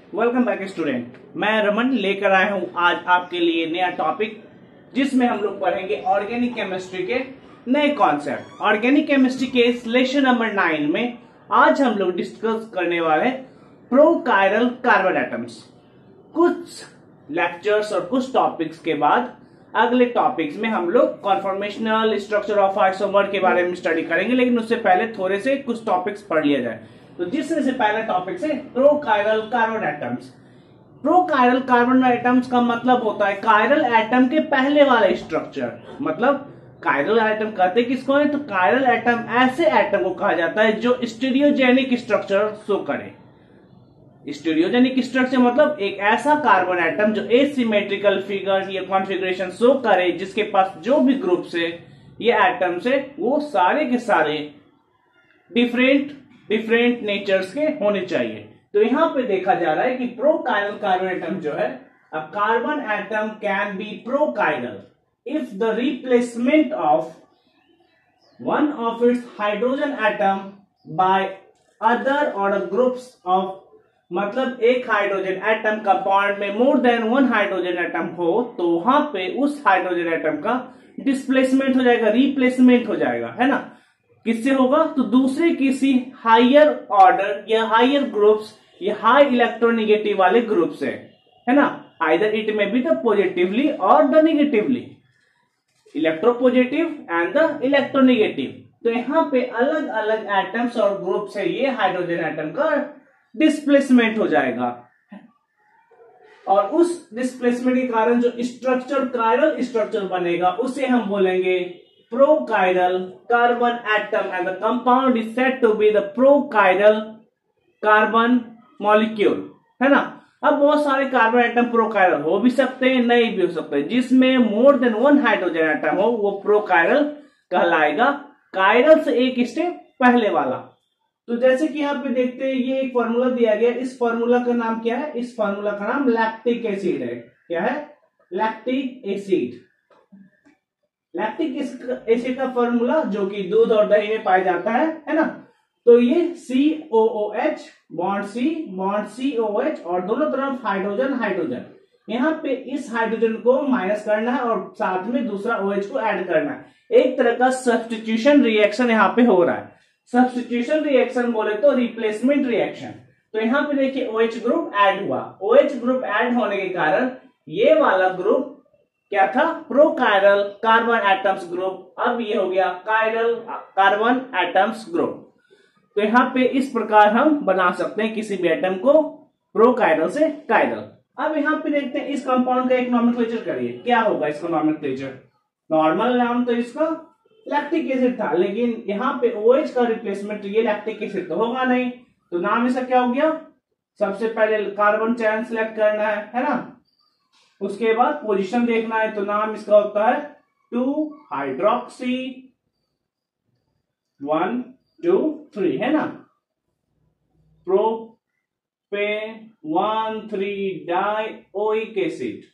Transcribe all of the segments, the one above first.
Welcome back student. मैं रमन लेकर आया हूं आज आपके लिए नया टॉपिक, जिसमें हम लोग पढ़ेंगे ऑर्गेनिक केमिस्ट्री के नए कॉन्सेप्ट। ऑर्गेनिक केमिस्ट्री के लेक्चर नंबर 9 में आज हम लोग डिस्कस करने वाले प्रोकायरल कार्बन एटम्स। कुछ लेक्चर्स और कुछ टॉपिक्स के बाद अगले टॉपिक्स में हम लोग कॉन्फॉर्मेशनल स्ट्रक्चर ऑफ आइसोमर के बारे में स्टडी करेंगे, लेकिन उससे पहले थोड़े से कुछ टॉपिक्स पढ़ लिया जाए। तो जिसमें से पहला टॉपिक है प्रोकायरल कार्बन एटम्स। प्रोकायरल कार्बन एटम्स का मतलब होता है कायरल एटम के पहले वाला स्ट्रक्चर। मतलब कायरल एटम कहते किसको है? तो कायरल एटम ऐसे एटम को कहा जाता है जो स्टीरियोजेनिक स्ट्रक्चर शो करे। स्टीरियोजेनिक स्ट्रक्चर मतलब एक ऐसा कार्बन एटम जो एसिमेट्रिकल फिगर या कॉन्फ़िगरेशन शो करे, जिसके पास जो भी ग्रुप से ये एटम्स है वो सारे के सारे डिफरेंट नेचर्स के होने चाहिए। तो यहां पे देखा जा रहा है कि प्रोकायरल कार्बन एटम जो है, a carbon atom can be prochiral if the replacement of one of its hydrogen atom by other और ग्रुप्स ऑफ, मतलब एक हाइड्रोजन एटम का बॉन्ड में more than one hydrogen atom हो तो वहां पे उस हाइड्रोजन एटम का डिस्प्लेसमेंट हो जाएगा, रिप्लेसमेंट हो जाएगा, है ना। किससे होगा? तो दूसरे किसी हायर ऑर्डर या हायर ग्रुप्स या हाई इलेक्ट्रोनेगेटिव वाले ग्रुप से, है ना। आइदर इट में बी द पॉजिटिवली और the negatively, electropositive and the electronegative. तो यहाँ पे अलग अलग एटम्स और ग्रुप से ये हाइड्रोजन एटम का डिस्प्लेसमेंट हो जाएगा, और उस डिस्प्लेसमेंट के कारण जो स्ट्रक्चर कायरल स्ट्रक्चर बनेगा उसे हम बोलेंगे prochiral carbon atom, and the compound is said to be the prochiral carbon molecule, है ना। अब बहुत सारे कार्बन एटम प्रोकायरल हो भी सकते हैं, नहीं भी हो सकते हैं। जिसमें मोर देन वन हाइड्रोजन एटम हो वो प्रोकायरल कहलाएगा, कायरल से एक स्टेप पहले वाला। तो जैसे कि यहाँ पे देखते हैं, ये एक फॉर्मूला दिया गया। इस फॉर्मूला का नाम क्या है? इस फॉर्मूला का नाम लैक्टिक एसिड है। क्या है? Lactic acid. लैक्टिक एसिड का फॉर्मूला जो कि दूध और दही में पाया जाता है ना। तो ये COOH बॉन्ड COOH और दोनों तरफ हाइड्रोजन हाइड्रोजन। यहाँ पे इस हाइड्रोजन को माइनस करना है और साथ में दूसरा OH को ऐड करना है। एक तरह का सब्स्टिट्यूशन रिएक्शन यहाँ पे हो रहा है। सब्स्टिट्यूशन रिएक्शन बोले तो रिप्लेसमेंट रिएक्शन। तो यहाँ पे देखिए OH ग्रुप ऐड हुआ। OH ग्रुप ऐड होने के कारण ये वाला ग्रुप क्या था? प्रोकायरल कार्बन एटम्स ग्रुप। अब ये हो गया कायरल कार्बन एटम्स ग्रुप। तो यहाँ पे इस प्रकार हम बना सकते हैं किसी भी एटम को प्रोकायरल से कायरल। अब यहाँ पे देखते हैं इस कंपाउंड का एक नॉमेनक्लेचर करिए, क्या होगा इसका नॉमेनक्लेचर? नॉर्मल नाम तो इसका लैक्टिक एसिड था, लेकिन यहाँ पे OH का रिप्लेसमेंट ये लैक्टिक एसिड तो होगा नहीं, तो नाम इसका क्या हो गया? सबसे पहले कार्बन चैन सिलेक्ट करना है ना। उसके बाद पोजीशन देखना है, तो नाम इसका होता है 2 हाइड्रोक्सी 1 2 3, है ना। Propane 1 3 dioic acid.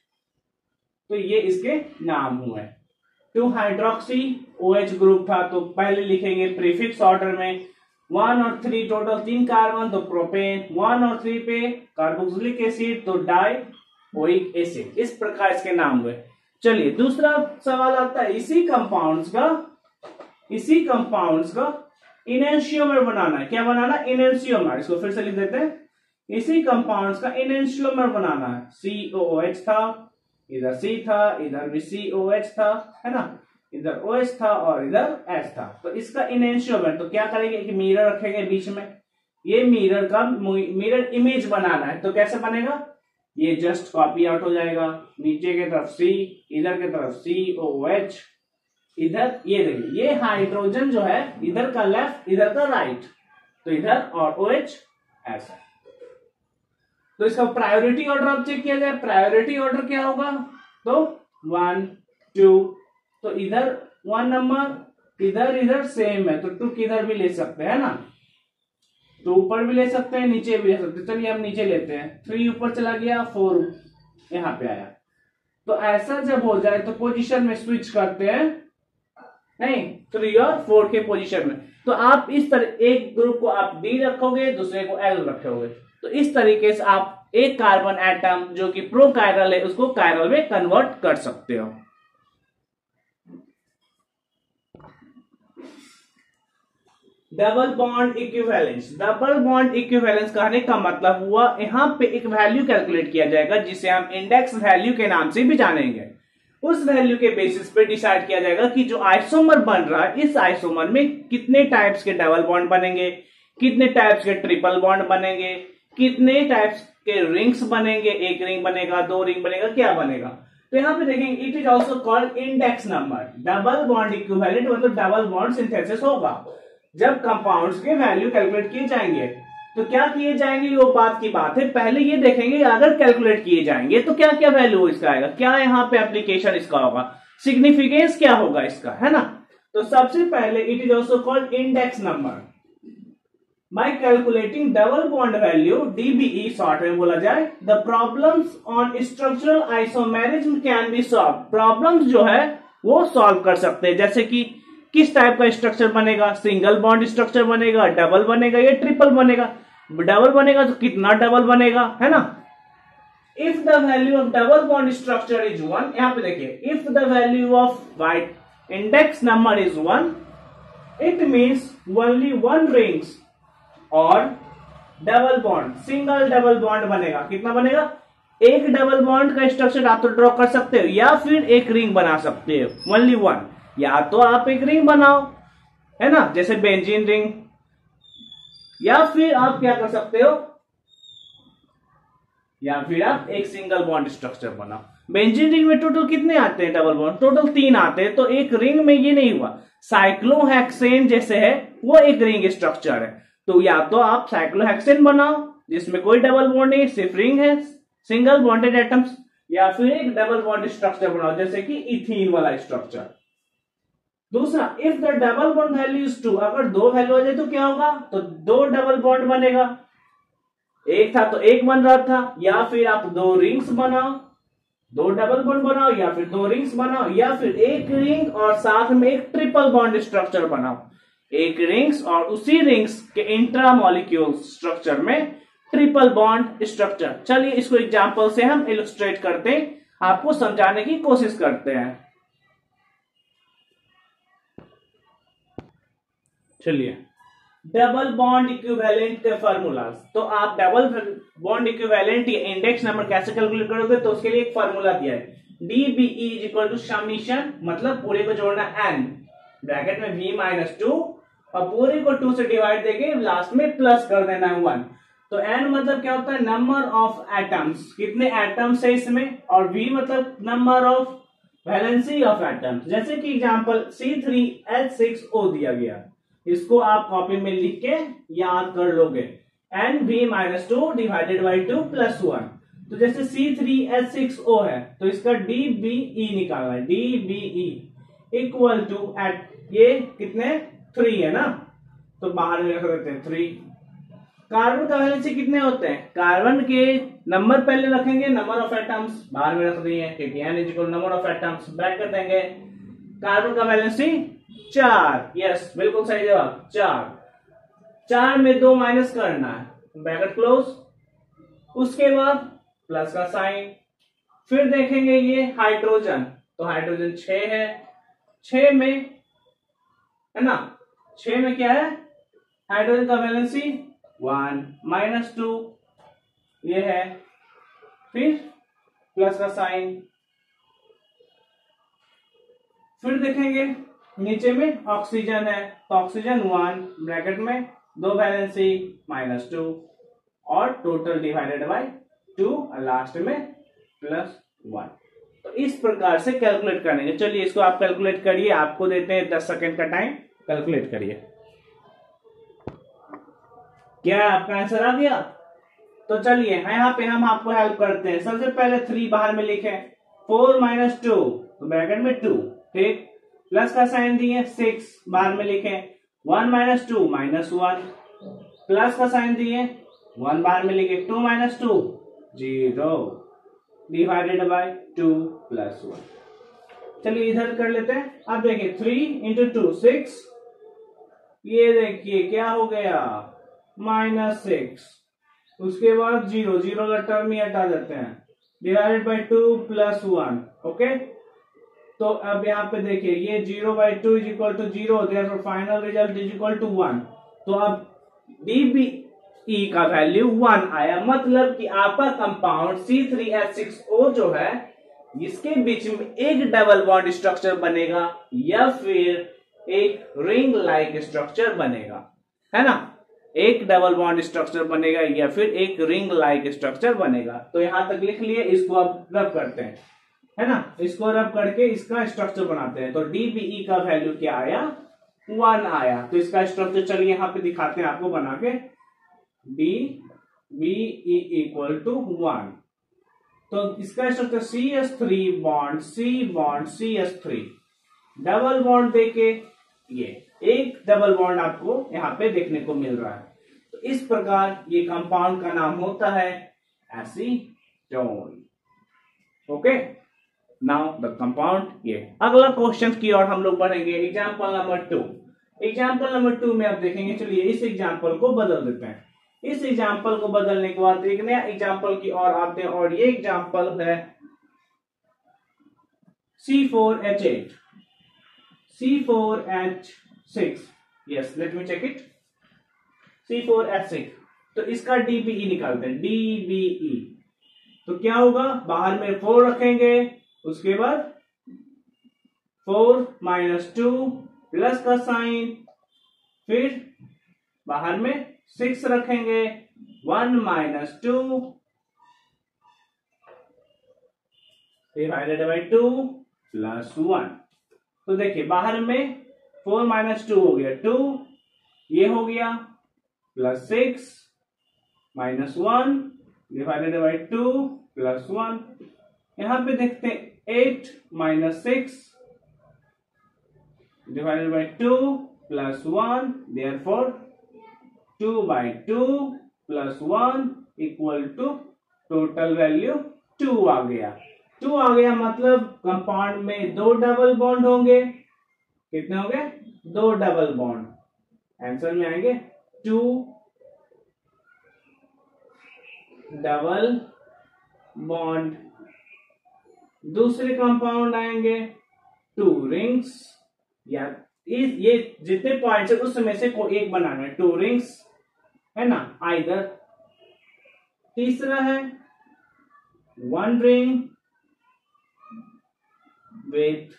तो ये इसके नाम हुए। 2 हाइड्रोक्सी OH ग्रुप था, तो पहले लिखेंगे प्रीफिक्स ऑर्डर में 1 और 3 टोटल 3 कार्बन, तो प्रोपेन। 1 और 3 पे कार्बोक्सिलिक एसिड, तो डाइओइक एसिड। इस प्रकार इसके नाम हुए। चलिए दूसरा सवाल आता है, इसी कंपाउंड्स का इनेंशियोमर बनाना है। क्या बनाना? इनेंशियोमर। इसको फिर से लिख देते हैं। इसी कंपाउंड्स का इनेंशियोमर बनाना है। COOH था, इधर C था, इधर भी COH था, है ना। इधर OH था और इधर H था। तो इसका इनेंशियोमर तो क्या करेंगे कि मिरर रखेंगे बीच में। ये मिरर इमेज बनाना है, तो कैसे बनेगा? ये जस्ट कॉपी आउट हो जाएगा। नीचे की तरफ C, इधर की तरफ COH, इधर ये देखिए ये हाइड्रोजन जो है इधर का लेफ्ट इधर का राइट, तो इधर और OH ऐसा। तो इसका प्रायोरिटी ऑर्डर अब चेक किया जाए। प्रायोरिटी ऑर्डर क्या होगा? तो 1 2, तो इधर 1 नंबर, इधर सेम है, तो 2 किधर भी ले सकते हैं ना। तो ऊपर भी ले सकते हैं, नीचे भी ले सकते हैं। चलिए हम नीचे लेते हैं। 3 ऊपर चला गया, 4 यहाँ पे आया। तो ऐसा जब हो जाए तो पोजीशन में स्विच करते हैं, नहीं 3 और 4 के पोजीशन में। तो आप इस तरह एक ग्रुप को आप डी रखोगे, दूसरे को एल रखोगे, तो इस तरीके से आप एक कार्बन एटम जो कि प्रो कायरल है उसको कायरल में कन्वर्ट कर सकते हो। Double bond equivalence. Double bond equivalence कहने का मतलब हुआ यहां पे एक वैल्यू कैलकुलेट किया जाएगा जिसे हम इंडेक्स वैल्यू के नाम से भी जानेंगे। उस वैल्यू के बेसिस पे डिसाइड किया जाएगा कि जो आइसोमर बन रहा है इस आइसोमर में कितने टाइप्स के डबल बॉन्ड बनेंगे, कितने टाइप्स के ट्रिपल बॉन्ड बनेंगे, कितने टाइप्स के रिंग्स बनेंगे, एक रिंग बनेगा, दो रिंग बनेगा, क्या बनेगा। तो यहाँ पे देखेंगे it is also called index number. Double bond equivalent मतलब डबल बॉन्ड सिंथेसिस होगा जब कंपाउंड्स के वैल्यू कैलकुलेट किए जाएंगे। तो क्या किए जाएंगे वो बात की बात है, पहले ये देखेंगे अगर कैलकुलेट किए जाएंगे तो क्या क्या वैल्यू इसका आएगा, क्या यहाँ पे एप्लीकेशन इसका होगा, सिग्निफिकेंस क्या होगा इसका, है ना। तो सबसे पहले it is also called index number. Bye calculating double bond value DBE short में बोला जाए, the problems on structural isomerism can be solve. Problems जो है वो सॉल्व कर सकते हैं, जैसे कि किस टाइप का स्ट्रक्चर बनेगा, सिंगल बॉन्ड स्ट्रक्चर बनेगा, डबल बनेगा या ट्रिपल बनेगा। डबल बनेगा तो कितना डबल बनेगा, है ना। If the value of double bond structure is 1, यहां पे देखिए, if the value of white index number is 1 it means only 1 rings और double bond, single double bond बनेगा। कितना बनेगा, एक डबल बॉन्ड का स्ट्रक्चर आप तो ड्रॉ कर सकते हो या फिर एक रिंग बना सकते हो, ओनली 1। या तो आप एक रिंग बनाओ, है ना, जैसे बेंजीन रिंग, या फिर आप क्या कर सकते हो, या फिर आप एक सिंगल बॉन्ड स्ट्रक्चर बनाओ। बेंजीन रिंग में टोटल कितने आते हैं डबल बॉन्ड, टोटल 3 आते हैं। तो एक रिंग में ये नहीं हुआ, साइक्लोहेक्सेन जैसे है वो एक रिंग स्ट्रक्चर है, तो या तो आप साइक्लोहेक्सेन बनाओ जिसमें कोई डबल बॉन्ड नहीं, सिर्फ रिंग है, सिंगल बॉन्डेड एटम्स, या फिर एक डबल बॉन्ड स्ट्रक्चर बनाओ जैसे कि इथीन वाला स्ट्रक्चर। दूसरा, if the double bond value is 2, अगर 2 वैल्यू आ जाए तो क्या होगा, तो 2 डबल बॉन्ड बनेगा। एक था तो एक बन रहा था, या फिर आप 2 रिंग्स बनाओ, 2 डबल बॉन्ड बनाओ या फिर 2 रिंग्स बनाओ, या फिर एक रिंग और साथ में एक ट्रिपल बॉन्ड स्ट्रक्चर बनाओ, एक रिंग्स और उसी रिंग्स के इंट्रा मॉलिक्यूल स्ट्रक्चर में ट्रिपल बॉन्ड स्ट्रक्चर। चलिए इसको एग्जांपल से हम इलस्ट्रेट करते हैं, आपको समझाने की कोशिश करते हैं। चलिए, डबल बॉन्ड इक्विवेलेंट के फॉर्मूलाज। तो आप डबल बॉन्ड इक्विवेलेंट या इंडेक्स नंबर कैसे कैलकुलेट करोगे, तो उसके लिए एक फॉर्मूला दिया है, DBE is equal to summation, मतलब पूरे को जोड़ना n ब्रैकेट में v-2 और पूरे को 2 से डिवाइड देके लास्ट में प्लस कर देना है 1। तो n मतलब क्या होता है, नंबर ऑफ एटम्स, कितने एटम्स है इसमें, और v मतलब number of valency of atoms. जैसे कि एग्जांपल C3H6O दिया गया, इसको आप कॉपी में लिख के याद कर लोगे, NV-2 डिवाइडेड बाई 2 प्लस 1। तो जैसे C3H6O है तो इसका DBE निकालना है, DBE इक्वल टू एट ये कितने 3 है ना, तो बाहर में रख देते हैं 3। कार्बन का वैलेंसी कितने होते हैं, कार्बन के नंबर पहले रखेंगे, नंबर ऑफ एटम्स बाहर में रख दिए, ठीक है, N equal number of atoms bracket देंगे, कार्बन का वैलेंसी 4, यस बिल्कुल सही जवाब 4 में 2 माइनस करना है, ब्रैकेट क्लोज, उसके बाद प्लस का साइन। फिर देखेंगे ये हाइड्रोजन, तो हाइड्रोजन 6 है, 6 में है ना, 6 में क्या है, हाइड्रोजन का वैलेंसी 1 -2 ये है, फिर प्लस का साइन। फिर देखेंगे नीचे में ऑक्सीजन है, तो ऑक्सीजन 1 ब्रैकेट में 2 वैलेंसी -2 और टोटल डिवाइडेड बाय 2 और लास्ट में +1। तो इस प्रकार से कैलकुलेट करेंगे। चलिए इसको आप कैलकुलेट करिए, आपको देते हैं 10 सेकंड का टाइम, कैलकुलेट करिए। क्या आपका आंसर आ गया? तो चलिए यहाँ पे हम आपको हेल्प करते हैं। सबसे पहले 3 बाहर में लिखे, 4 - 2 तो ब्रैकेट में 2, ठीक, प्लस का साइन दिए, 6 बाहर में लिखे, 1 - 2 -1, प्लस का साइन दिए, 1 बाहर में लिखे, 2 - 2 0 डिवाइडेड बाय 2 + 1। चलिए इधर कर लेते हैं। अब देखिए 3 × 2 6 ये देखिए क्या हो गया, -6, उसके बाद 0, 0 का टर्म ही हटा देते हैं, डिवाइडेड बाई 2 + 1। ओके, तो अब यहाँ पे देखिए ये 0/2 is equal to 0, therefore final result is equal to 1। तो अब DBE का वैल्यू 1 आया, मतलब कि आपका कंपाउंड C3H6O जो है इसके बीच में एक डबल बॉन्ड स्ट्रक्चर बनेगा या फिर एक रिंग लाइक स्ट्रक्चर बनेगा, है ना। एक डबल बॉन्ड स्ट्रक्चर बनेगा या फिर एक रिंग लाइक स्ट्रक्चर बनेगा। तो यहां तक लिख लिए, इसको अब रब करते हैं, है ना। इसको रब करके इसका स्ट्रक्चर बनाते हैं। तो DBE का वैल्यू क्या आया, 1 आया। तो इसका स्ट्रक्चर चलिए यहां पे दिखाते हैं आपको बना के, DBE इक्वल टू 1। तो इसका structure CH3 bond CH3 double bond देके ये एक डबल बॉन्ड आपको यहां पे देखने को मिल रहा है। तो इस प्रकार ये कंपाउंड का नाम होता है acetone. Okay, now the compound. ये अगला क्वेश्चन की ओर हम लोग बढ़ेंगे, एग्जांपल नंबर 2। एग्जांपल नंबर 2 में आप देखेंगे, चलिए इस एग्जांपल को बदल देते हैं। इस एग्जांपल को बदलने के बाद एक नया एग्जांपल की ओर आते हैं, और ये एग्जांपल है C4H8 C4H6। Yes, let me check it, C4H6। तो इसका DBE निकालते हैं, DBE। तो क्या होगा, बाहर में 4 रखेंगे, उसके बाद 4 - 2 प्लस का साइन, फिर बाहर में 6 रखेंगे, 1 - 2 डिवाइडेड बाई 2 + 1। तो देखिए बाहर में 4 - 2 हो गया 2, ये हो गया +6 - 1 डिवाइडेड बाई 2 + 1। यहां पे देखते हैं 8 - 6 divided by 2 + 1, therefore 2/2 + 1 equal to total value 2 आ गया। 2 आ गया मतलब कंपाउंड में 2 डबल बॉन्ड होंगे। कितने होंगे, 2 डबल बॉन्ड। आंसर में आएंगे 2 डबल बॉन्ड। दूसरे कंपाउंड आएंगे 2 रिंग्स, या ये जितने पॉइंट्स है उसमें से कोई एक बनाना है, 2 रिंग्स, है ना, आइदर। तीसरा है 1 रिंग विथ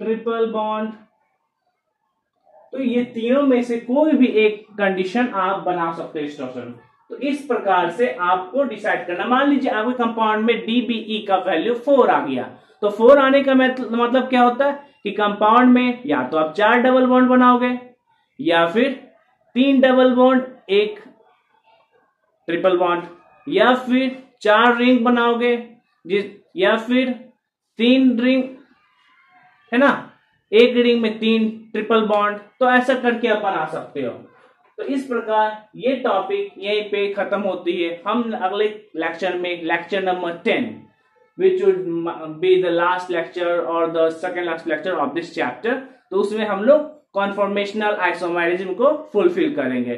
ट्रिपल बॉन्ड। तो ये तीनों में से कोई भी एक कंडीशन आप बना सकते हैं स्ट्रक्चर। तो इस प्रकार से आपको डिसाइड करना। मान लीजिए आपके कंपाउंड में DBE का वैल्यू 4 आ गया, तो 4 आने का मतलब क्या होता है कि कंपाउंड में या तो आप 4 डबल बॉन्ड बनाओगे, या फिर 3 डबल बॉन्ड, 1 ट्रिपल बॉन्ड, या फिर 4 रिंग बनाओगे, या फिर 3 रिंग, है ना, 1 रिंग में 3 ट्रिपल बॉन्ड। तो ऐसा करके आप बना सकते हो। तो इस प्रकार ये टॉपिक यहीं पे खत्म होती है। हम अगले लेक्चर में, lecture number 10, which would be the last lecture or the second last lecture of this chapter, तो उसमें हम लोग कॉन्फॉर्मेशनल आइसोमेरिज्म को फुलफिल करेंगे।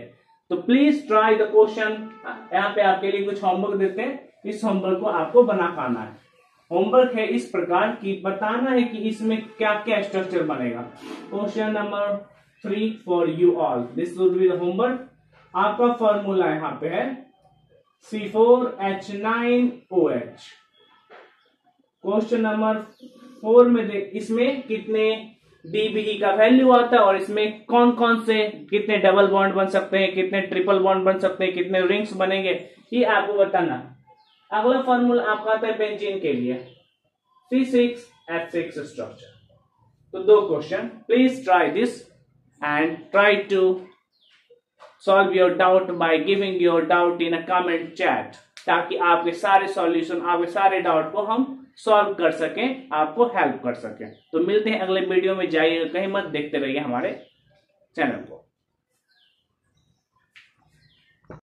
तो प्लीज ट्राई द क्वेश्चन। यहाँ पे आपके लिए कुछ होमवर्क देते हैं, इस होमवर्क को आपको बना पाना है। होमवर्क है इस प्रकार की, बताना है कि इसमें क्या क्या स्ट्रक्चर बनेगा। Question number 3 for you all, this would be the homework. आपका फॉर्मूला यहाँ पे है C4H9OH। क्वेश्चन नंबर 4 में देख, इसमें कितने DBE का वैल्यू आता है, और इसमें कौन कौन से कितने डबल बॉन्ड बन सकते हैं, कितने ट्रिपल बॉन्ड बन सकते हैं, कितने रिंग्स बनेंगे, ये आपको बताना। अगला फॉर्मूला आपका आता है बेंजीन के लिए, C6H6 स्ट्रक्चर। तो 2 question, please try this and try to solve your doubt by giving your doubt in a comment chat, ताकि आपके सारे सॉल्यूशन, आपके सारे डाउट को हम सॉल्व कर सकें, आपको हेल्प कर सकें। तो मिलते हैं अगले वीडियो में, जाइए कहीं मत, देखते रहिए हमारे चैनल को।